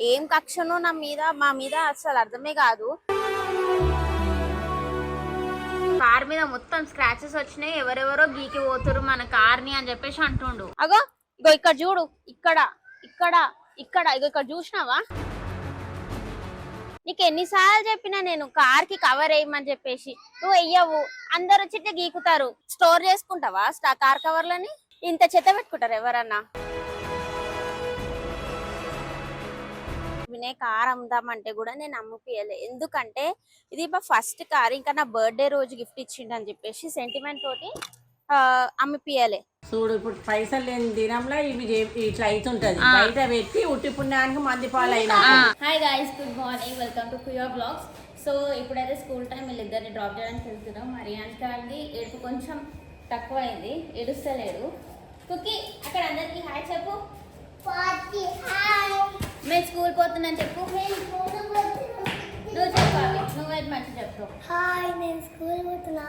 ఏం కక్షనో నా మీద మా మీద అసలు అర్థమే కాదు. కార్ మీద మొత్తం స్క్రాచెస్ వచ్చినాయి, ఎవరెవరో గీకి పోతురు మన కార్ ని అని చెప్పేసి అంటుండు. అగో ఇగో ఇక్కడ చూడు, ఇక్కడ ఇక్కడ ఇక్కడ ఇగో ఇక్కడ చూసినావా? నీకు ఎన్నిసార్లు చెప్పినా నేను కార్ కి కవర్ వేయమని చెప్పేసి, నువ్వు వెయ్యవు. అందరు వచ్చి గీకుతారు. స్టోర్ చేసుకుంటావా కార్ కవర్లని? ఇంత చెత్త పెట్టుకుంటారు ఎవరన్నా? వినయ్ కార్ అమ్ముదామంటే కూడా నేను అమ్ముపియలే. ఎందుకంటే ఇది ఫస్ట్ కార్, ఇంకా నా బర్త్డే రోజు గిఫ్ట్ ఇచ్చిండు అని చెప్పేసి సెంటిమెంట్ తోటి అమ్మిపియలే. చూడు ఇప్పుడు పైసలు లేని దినంలో ఇవి ఇట్లా అవుతుంటది. బయట పెట్టి ఉట్టి పుణ్యానికి మంది పాలైనా. Hi guys, good morning, welcome to కుయా బ్లాగ్స్. సో ఇప్పుడైతే స్కూల్ టైం వీళ్ళిద్దరిని డ్రాప్ చేయడానికి వెళ్తున్నాం. మరి అండి ఏడుపు కొంచెం తక్కువ అయింది, ఏడుస్తలేడు. కుకి అక్కడ అందరికి హాయ్ చెప్పు. మేము స్కూల్ పోతున్నాను చెప్పు. నువ్వు చెప్పాలి, నువ్వైతే మంచి చెప్పు. హాయ్, నేను స్కూల్ పోతున్నా.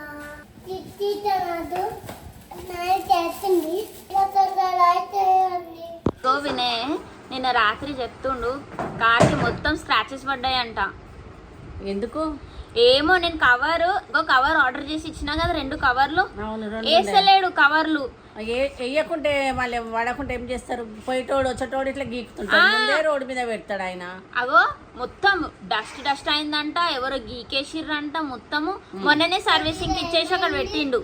సో వినయ్ నిన్న రాత్రి చెప్తుండు కార్కి మొత్తం స్క్రాచెస్ పడ్డాయంట. ఎందుకు ఏమో, నేను కవర్ ఆర్డర్ చేసి ఇచ్చినా కదా, 2 కవర్లు వేస్తలేడు. కవర్లు వేయకుంటే మళ్ళీ వాడకుంటే ఏం చేస్తారు? పోయేటోడు వచ్చేటోడు ఇట్లా గీకుతుంటాడు, ముందే రోడ్డు మీద పెడతాడు ఆయన. అగో మొత్తం డస్ట్ అయిందంట, ఎవరో గీకేసిర్రంట మొత్తము. మొన్ననే సర్వీసింగ్ ఇచ్చేసి అక్కడ పెట్టిండు.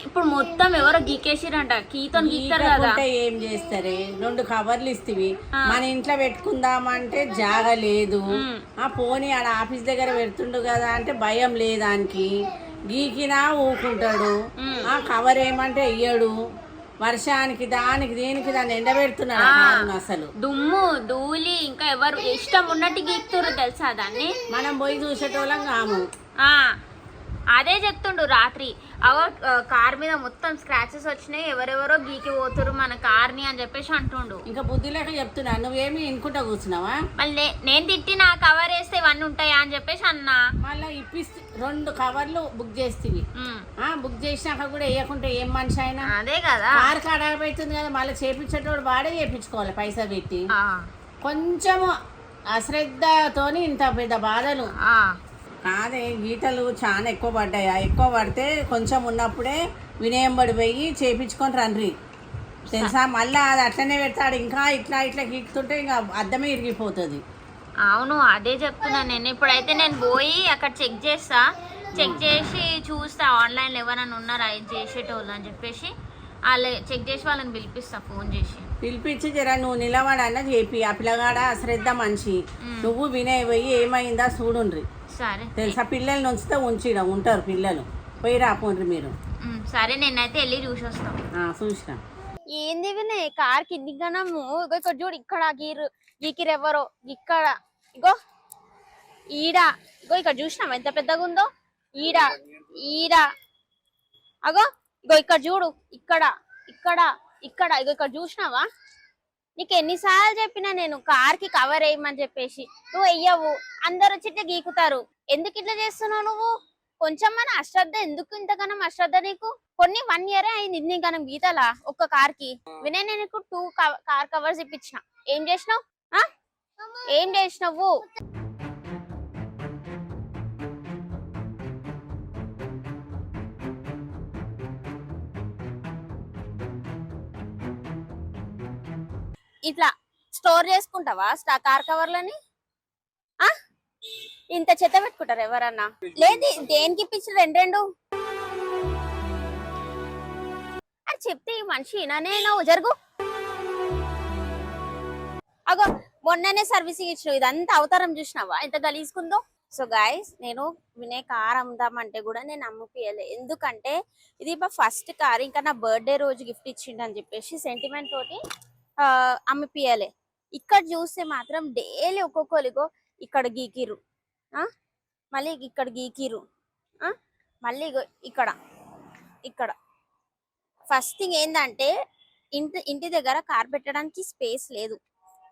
ఇప్పుడు మొత్తం ఎవరో గీకేసిరంట. కీతో గీస్తారు కదా. ఏం చేస్తారే, 2 కవర్లు ఇస్తేవి మన ఇంట్లో పెట్టుకుందామంటే జాగా లేదు. పోనీ ఆడ ఆఫీస్ దగ్గర పెడుతుండు కదా అంటే భయం లేదానికి. గీకినా ఊకుంటాడు. కవర్ ఏమంటే ఇయ్యడు. వర్షానికి దానికి దీనికి దాన్ని ఎండబెడుతున్నాడు. అసలు దుమ్ము ధూళి ఇంకా ఎవరు ఇష్టం ఉన్నట్టు గీకుతారు తెలుసా దాన్ని. మనం పోయి చూసేటోళ్ళం కాము. అదే చెప్తుండు రాత్రి. అవో కార్ మీద మొత్తం స్క్రాచెస్ వచ్చినాయి, ఎవరెవరో గీకి పోతురు మన కార్ ని అని చెప్పేసి అంటుండు. ఇంకా బుద్ధి లేక చెప్తున్నా, నువ్వేమి ఇనుకుంటా కూర్చున్నావా? మళ్ళీ నేను తిట్టి నా కవర్ వేస్తే ఇవన్నీ ఉంటాయా అని చెప్పేసి అన్నా. మళ్ళీ ఇప్పిస్తే 2 కవర్లు బుక్ చేస్తేవి. బుక్ చేసినాక కూడా వేయకుంటే ఏం మనిషి అయినా. అదే కదా, కార్ కాడబడుతుంది కదా, మళ్ళీ చేపించేటోడు వాడే చేపించుకోవాలి పైసా పెట్టి. కొంచెము అశ్రద్ధతోని ఇంత పెద్ద బాధలు. కాదే, గీతలు చాలా ఎక్కువ పడ్డాయా? ఎక్కువ పడితే కొంచెం ఉన్నప్పుడే వినయం పడిపోయి చేపించుకొని రండి తెలుసా. మళ్ళీ అది అట్లనే పెడతాడు. ఇంకా ఇట్లా ఇట్లా గీకుతుంటే ఇంకా అద్దమే ఇరిగిపోతుంది. అవును, అదే చెప్తున్నా నేను. ఇప్పుడైతే నేను పోయి అక్కడ చెక్ చేసి చూస్తా ఆన్లైన్లో ఎవరైనా ఉన్నారా ఇది చేసేటోళ్ళు అని చెప్పేసి. వాళ్ళు చెక్ చేసి వాళ్ళని పిలిపిస్తా, ఫోన్ చేసి పిలిపించి జరా నువ్వు నిలబడన్నా చెప్పి. ఆ పిల్లగాడ అశ్రద్ధ మనిషి. నువ్వు వినయ్ పోయి ఏమైందా చూడుండ్రి తెలుసా. పిల్లల్ని ఉంచితే ఉంటారు పిల్లలు. పోయి రాపోండ్రి మీరు. సరే, నేనైతే వెళ్ళి చూసి వస్తాం. చూసినా ఏంది వినయ్ కార్ కింది గనము. ఇక్కడ చూడు, ఇక్కడ గీకిరు ఎవరో. ఇక్కడ ఇగో ఈడ, ఇగో ఇక్కడ చూసినావా ఎంత పెద్దగా ఉందో. ఈడ ఈడ అగో ఇగో ఇక్కడ చూడు, ఇక్కడ ఇక్కడ ఇక్కడ ఇగో ఇక్కడ చూసినావా? నీకు ఎన్నిసార్లు చెప్పినా నేను కార్ కి కవర్ వేయమని చెప్పేసి, నువ్వు వెయ్యవు. అందరు వచ్చి గీకుతారు. ఎందుకు ఇట్లా చేస్తున్నావు నువ్వు? కొంచెం మన అశ్రద్ధ. ఎందుకు ఇంతగానం అశ్రద్ధ నీకు? కొన్ని 1 year అయింది ఇంతగానం గీతలా ఒక్క కార్ కి. వినయ్ నేను 2 కార్ కవర్స్ ఇప్పించిన. ఏం చేసినావు? ఏం చేసినావు? ఇట్లా స్టోర్ చేసుకుంటావా కార్ కవర్లని? ఇంత చెత్త పెట్టుకుంటారు ఎవరన్నా? లేదు, దేనికి ఇప్పించి 2 అని చెప్తే ఈ మనిషి నేను జరుగు. అగో మొన్ననే సర్వీసింగ్ ఇచ్చిన. ఇదంతా అవతారం చూసినావా ఎంత గలీసుకుందో. సో గైస్, నేను వినయ్ కార్ అమ్ముదామంటే కూడా నేను అమ్ముపియలే. ఎందుకంటే ఇది ఫస్ట్ కార్, ఇంకా నా బర్త్డే రోజు గిఫ్ట్ ఇచ్చిండు అని చెప్పేసి సెంటిమెంట్ తోటి అమ్మిపియలే. ఇక్కడ చూస్తే మాత్రం డైలీ ఒక్కొక్కరిగో ఇక్కడ గీకిరు, మళ్ళీ ఇక్కడ గీకిరు, మళ్ళీ ఇక్కడ ఇక్కడ. ఫస్ట్ థింగ్ ఏంటంటే ఇంటి దగ్గర కార్ పెట్టడానికి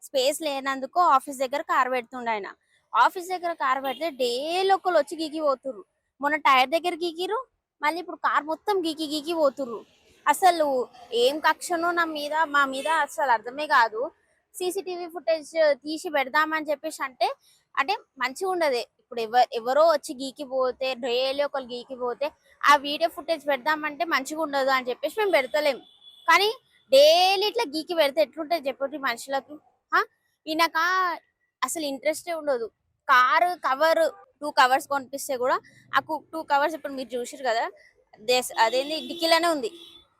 స్పేస్ లేనందుకు ఆఫీస్ దగ్గర కార్ పెడుతుండ ఆయన. ఆఫీస్ దగ్గర కార్ పెడితే డైలీ ఒకళ్ళు వచ్చి గీకి పోతుర్రు. మొన్న టైర్ దగ్గర గీకిరు, మళ్ళీ ఇప్పుడు కార్ మొత్తం గీకి పోతుర్రు. అసలు ఏం కక్షనో నా మీద మా మీద అసలు అర్థమే కాదు. సీసీటీవీ ఫుటేజ్ తీసి పెడదామని చెప్పేసి అంటే అంటే మంచిగా ఉండదు. ఇప్పుడు ఎవరో వచ్చి గీకి పోతే, డైలీ ఒకరు గీకి పోతే ఆ వీడియో ఫుటేజ్ పెడదామంటే మంచిగా ఉండదు అని చెప్పేసి మేము పెడతలేము. కానీ డైలీ ఇట్లా గీకి పెడితే ఎట్లుంటుంది చెప్పండి మనుషులకు. ఈయనక అసలు ఇంట్రెస్టే ఉండదు. కారు కవర్ 2 కవర్స్ కొనిపిస్తే కూడా ఆ 2 కవర్స్ ఇప్పుడు మీరు చూసారు కదా, అదేంది డిక్కీలోనే ఉంది.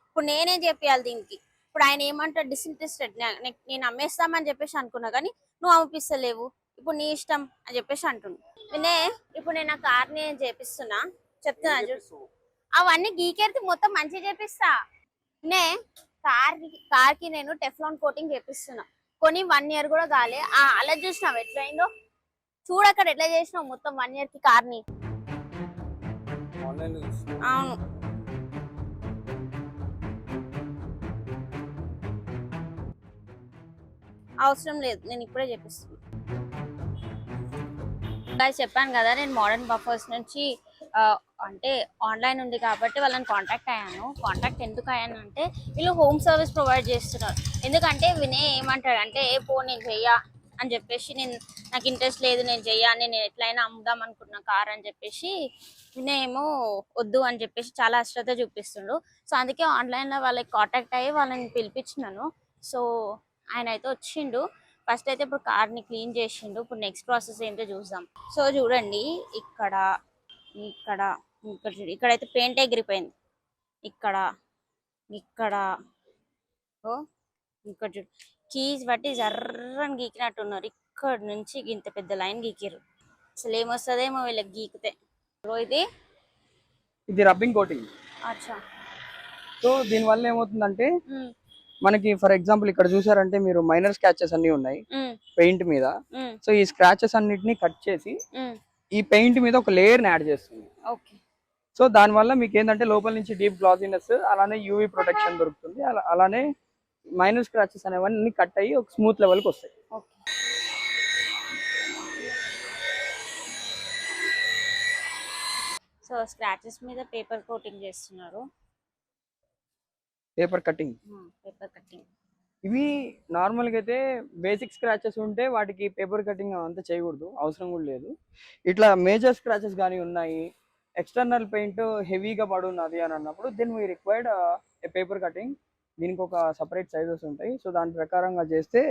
ఇప్పుడు నేనేం చెప్పాలి దీనికి? ఇప్పుడు ఆయన ఏమంటాడు, డిస్ఇంట్రెస్టెడ్, నేను అమ్మేస్తామని చెప్పేసి అనుకున్నా కానీ నువ్వు అమ్మిపిస్తలేవు, ఇప్పుడు నీ ఇష్టం అని చెప్పేసి అంటుండు. ఇప్పుడు నేను ఆ కార్ని చేపిస్తున్నా, చెప్తున్నా చూడు, అవన్నీ గీకేరితే మొత్తం మంచిగా చేపిస్తా. కార్కి నేను టెఫ్లాన్ కోటింగ్ చేపిస్తున్నా, కొని 1 ఇయర్ కూడా కాలే. అలా చూసినావు ఎట్లా అయిందో చూడు, అక్కడ ఎట్లా చేసినావు మొత్తం 1 ఇయర్ కి కార్ని. అవును, అవసరం లేదు, నేను ఇప్పుడే చెప్పిస్తున్నా. చెప్పాను కదా నేను మోడర్న్ బఫర్స్ నుంచి అంటే ఆన్లైన్ ఉంది కాబట్టి వాళ్ళని కాంటాక్ట్ అయ్యాను. కాంటాక్ట్ ఎందుకు అయ్యాను అంటే వీళ్ళు హోమ్ సర్వీస్ ప్రొవైడ్ చేస్తున్నారు. ఎందుకంటే వినయ్ ఏమంటాడు అంటే నేను చెయ్యా అని చెప్పేసి, నాకు ఇంట్రెస్ట్ లేదు, నేను చెయ్యా, నేను ఎట్లయినా అమ్ముదాం అనుకున్నా కార్ అని చెప్పేసి వినయ్ ఏమో వద్దు అని చెప్పేసి చాలా అశ్రద్ధ చూపిస్తుండు. సో అందుకే ఆన్లైన్లో వాళ్ళకి కాంటాక్ట్ అయ్యి వాళ్ళని పిలిపించినాను. సో ఆయన అయితే వచ్చిండు. ఫస్ట్ అయితే ఇప్పుడు కార్ని క్లీన్ చేసిండు. ఇప్పుడు నెక్స్ట్ ప్రాసెస్ ఏంటో చూద్దాం. సో చూడండి, ఇక్కడ ఇక్కడ ఇక్కడ చూడు, ఇక్కడైతే పెయింట్ ఎగిరిపోయింది. ఇక్కడ ఇక్కడ ఇక్కడ చూడు, కీస్ బట్టి జర్రని గీకినట్టున్నారు. ఇక్కడ నుంచి ఇంత పెద్ద లైన్ గీకిరు. అసలు ఏమొస్తుందేమో వీళ్ళకి గీకితే. ఇది రబ్బింగ్ కోటింగ్. అచ్చా. సో దీనివల్ల ఏమవుతుందంటే మనకి ఫర్ ఎగ్జాంపుల్ ఇక్కడ చూసారంటే మీరు మైనర్ స్క్రాచెస్ అన్ని ఉన్నాయి పెయింట్ మీద. సో ఈ స్క్రాచెస్ అన్నిటిని కట్ చేసి ఈ పెయింట్ మీద ఒక లేయర్ ని యాడ్ చేస్తుంది. సో దాని వల్ల మీకు ఏంటంటే లోపల నుంచి డీప్ గ్లాసీనెస్, అలానే యూవీ ప్రొటెక్షన్ దొరుకుతుంది. అలానే మైనర్ స్క్రాచెస్ అనేవన్నీ కట్ అయ్యి ఒక స్మూత్ లెవెల్ కి వస్తాయి. సో స్క్రాచెస్ మీద పేపర్ కోటింగ్ చేస్తున్నారు. Paper cutting. ఇవి నార్మల్గా అయితే బేసిక్ స్క్రాచెస్ ఉంటే వాటికి పేపర్ కటింగ్ అంతా చేయకూడదు, అవసరం కూడా లేదు. ఇట్లా మేజర్ స్క్రాచెస్ కానీ ఉన్నాయి, ఎక్స్టర్నల్ పెయింట్ హెవీగా పడున్నది అని అన్నప్పుడు then we required paper cutting. దీనికి ఒక సపరేట్ సైజెస్ ఉంటాయి. సో దాని ప్రకారంగా చేస్తే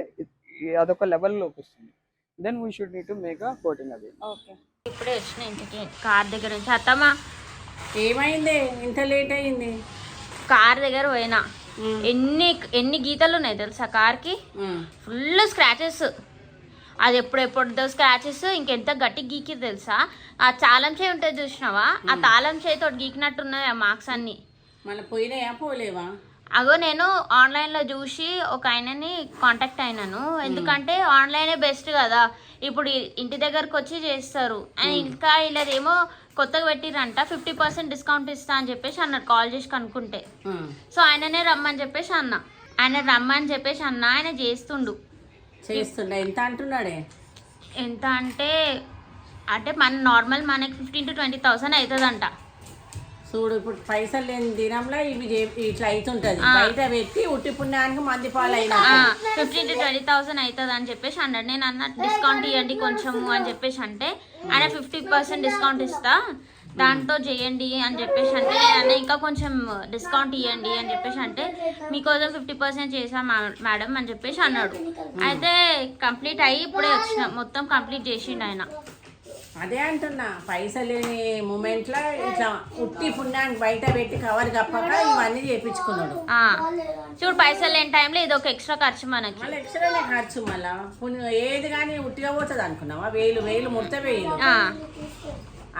అదొక లెవెల్లోకి వస్తుంది. Then we should need to make a coating. అది ఓకే. ఇప్పుడే వచ్చిన ఇంటికి కార్ దగ్గర నుంచి. అత్తమ్మా ఏమైంది ఇంత లేట్ అయింది? కార్ దగ్గర పోయినా, ఎన్ని గీతలు ఉన్నాయి తెలుసా కార్కి? Full scratches. అది ఎప్పుడెప్పుడుదో స్క్రాచెస్. ఇంకెంత గట్టి గీకి తెలుసా? ఆ తాళం చేయి ఉంటుంది చూసినావా, ఆ తాళం చేయితో గీకినట్టున్నాయి ఆ మార్క్స్ అన్ని. మళ్ళీ పోయినాయా పోలేవా? అగో నేను ఆన్లైన్లో చూసి ఒక ఆయనని కాంటాక్ట్ అయినాను. ఎందుకంటే ఆన్లైనే బెస్ట్ కదా, ఇప్పుడు ఇంటి దగ్గరకు వచ్చి చేస్తారు. అండ్ ఇంకా వీళ్ళదేమో కొత్తగా పెట్టిరంట 50% డిస్కౌంట్ ఇస్తా అని చెప్పేసి అన్నారు కాల్ చేసి కనుక్కుంటే. సో ఆయననే రమ్మని చెప్పేసి అన్న, ఆయన చేస్తుండే. ఎంత అంటున్నాడే? ఎంత అంటే మన నార్మల్ మనకి 15,000 to 20,000 అవుతుందంట. చూడు, ఇప్పుడు పైసలు లేని దినంలో ఇవి ఇట్లా అవుతుంటది. బయట పెట్టి ఉట్టి పుణ్యానికి మంది పాలైనా 15,000 to 20,000 అవుతుంది అని చెప్పేసి అన్నాడు. నేను అన్న డిస్కౌంట్ ఇవ్వండి కొంచెము అని చెప్పేసి అంటే ఆయన 50% డిస్కౌంట్ ఇస్తా, దాంతో చేయండి అని చెప్పేసి అంటే, నేను ఇంకా కొంచెం డిస్కౌంట్ ఇవ్వండి అని చెప్పేసి అంటే మీకోసం 50% చేసా మేడం అని చెప్పేసి అన్నాడు. అయితే కంప్లీట్ అయ్యి ఇప్పుడే వచ్చిన, మొత్తం కంప్లీట్ చేసిండు ఆయన. అదే అంటున్నా, పైసలు లేని మూమెంట్లో ఇట్లా ఉట్టి పుణ్యానికి బయట పెట్టి కవర్ కప్పక ఇవన్నీ చేయించుకున్నాడు. చూడు, పైసలు లేని టైంలో ఇది ఒక ఎక్స్ట్రా ఖర్చు మనకి. మళ్ళీ ఎక్స్ట్రానే ఖర్చు. మళ్ళా ఏది కానీ ఉట్టిగా పోతుంది అనుకున్నావా? 1000 ముడత 1000.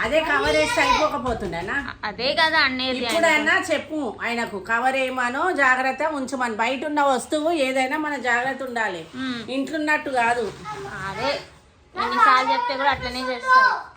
అదే కవర్ వేస్తే అయిపోకపోతుండేనా? అదే కదా అనేది. ఇప్పుడైనా చెప్పు ఆయనకు, కవర్ ఏమానో జాగ్రత్త ఉంచమని. బయట ఉన్న వస్తువు ఏదైనా మన జాగ్రత్త ఉండాలి, ఇంట్లున్నట్టు కాదు. అదే ఎన్నిసార్లు చెప్తే కూడా అట్లనే చేస్తారు.